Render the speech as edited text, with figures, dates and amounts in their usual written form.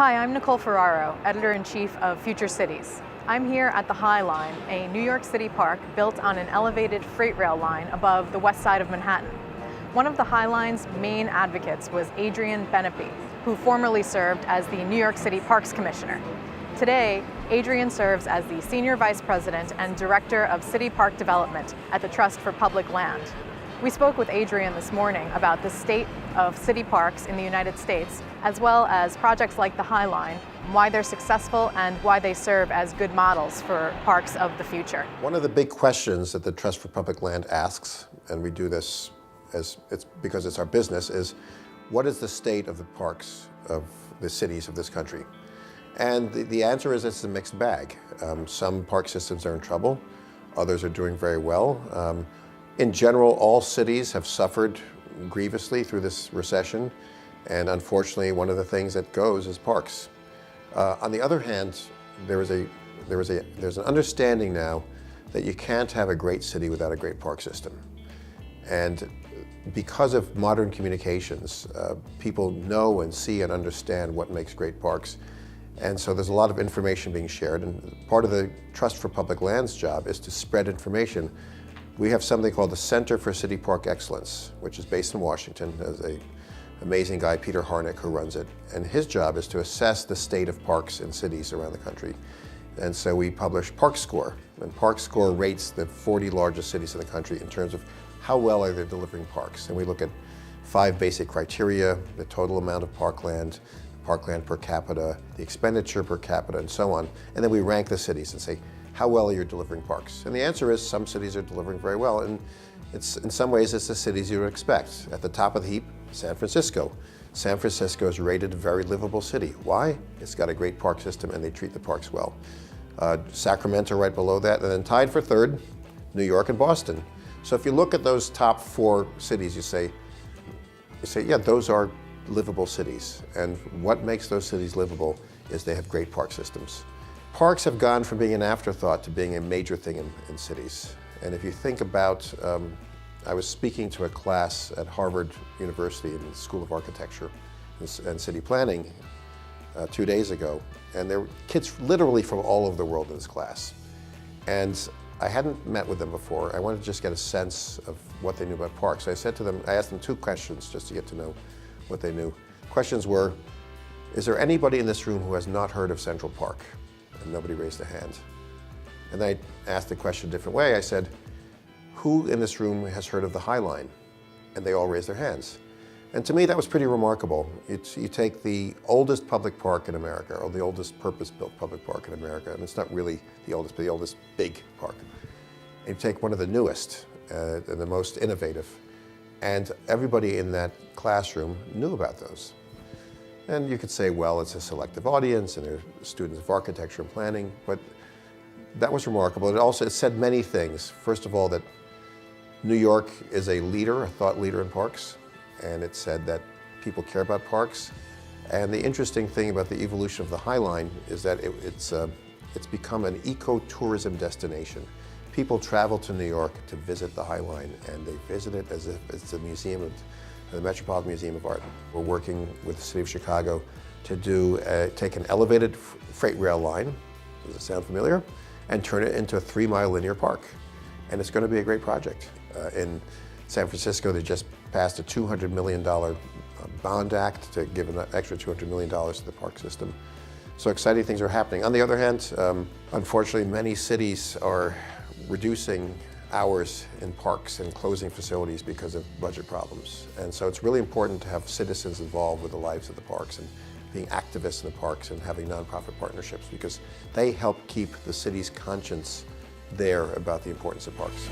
Hi, I'm Nicole Ferraro, Editor-in-Chief of Future Cities. I'm here at the High Line, a New York City park built on an elevated freight rail line above the west side of Manhattan. One of the High Line's main advocates was Adrian Benepe, who formerly served as the New York City Parks Commissioner. Today, Adrian serves as the Senior Vice President and Director of City Park Development at the Trust for Public Land. We spoke with Adrian this morning about the state of city parks in the United States, as well as projects like the High Line, why they're successful and why they serve as good models for parks of the future. One of the big questions that the Trust for Public Land asks, and we do this because it's our business, is what is the state of the parks of the cities of this country? And the answer is it's a mixed bag. Some park systems are in trouble, others are doing very well. In general, all cities have suffered grievously through this recession, and unfortunately, one of the things that goes is parks. On the other hand, there's an understanding now that you can't have a great city without a great park system. And because of modern communications, people know and see and understand what makes great parks. And so there's a lot of information being shared, and part of the Trust for Public Land's job is to spread information. We have something called the Center for City Park Excellence, which is based in Washington. There's an amazing guy, Peter Harnick, who runs it. And his job is to assess the state of parks in cities around the country. And so we publish Park Score. And Park Score rates the 40 largest cities in the country in terms of how well are they delivering parks. And we look at 5 basic criteria: the total amount of parkland per capita, the expenditure per capita, and so on. And then we rank the cities and say, how well are you delivering parks? And the answer is some cities are delivering very well, and in some ways it's the cities you would expect. At the top of the heap, San Francisco. San Francisco is rated a very livable city. Why? It's got a great park system and they treat the parks well. Sacramento right below that, and then tied for third, New York and Boston. So if you look at those top 4 cities, you say, yeah, those are livable cities. And what makes those cities livable is they have great park systems. Parks have gone from being an afterthought to being a major thing in cities. And if you think about, I was speaking to a class at Harvard University in the School of Architecture and City Planning 2 days ago, and there were kids literally from all over the world in this class. And I hadn't met with them before. I wanted to just get a sense of what they knew about parks. So I asked them 2 questions just to get to know what they knew. Questions were, is there anybody in this room who has not heard of Central Park? And nobody raised a hand. And I asked the question a different way. I said, who in this room has heard of the High Line? And they all raised their hands. And to me, that was pretty remarkable. You take the oldest public park in America, or the oldest purpose-built public park in America, and it's not really the oldest, but the oldest big park. And you take one of the newest and the most innovative, and everybody in that classroom knew about those. And you could say, well, it's a selective audience and they're students of architecture and planning, but that was remarkable. It said many things. First of all, that New York is a leader, a thought leader in parks, and it said that people care about parks. And the interesting thing about the evolution of the High Line is that it's become an ecotourism destination. People travel to New York to visit the High Line, and they visit it as if it's a museum of the Metropolitan Museum of Art. We're working with the City of Chicago to take an elevated freight rail line, does it sound familiar, and turn it into a 3-mile linear park. And it's going to be a great project. In San Francisco, they just passed a $200 million bond act to give an extra $200 million to the park system. So exciting things are happening. On the other hand, unfortunately, many cities are reducing hours in parks and closing facilities because of budget problems. And so it's really important to have citizens involved with the lives of the parks and being activists in the parks and having nonprofit partnerships, because they help keep the city's conscience there about the importance of parks.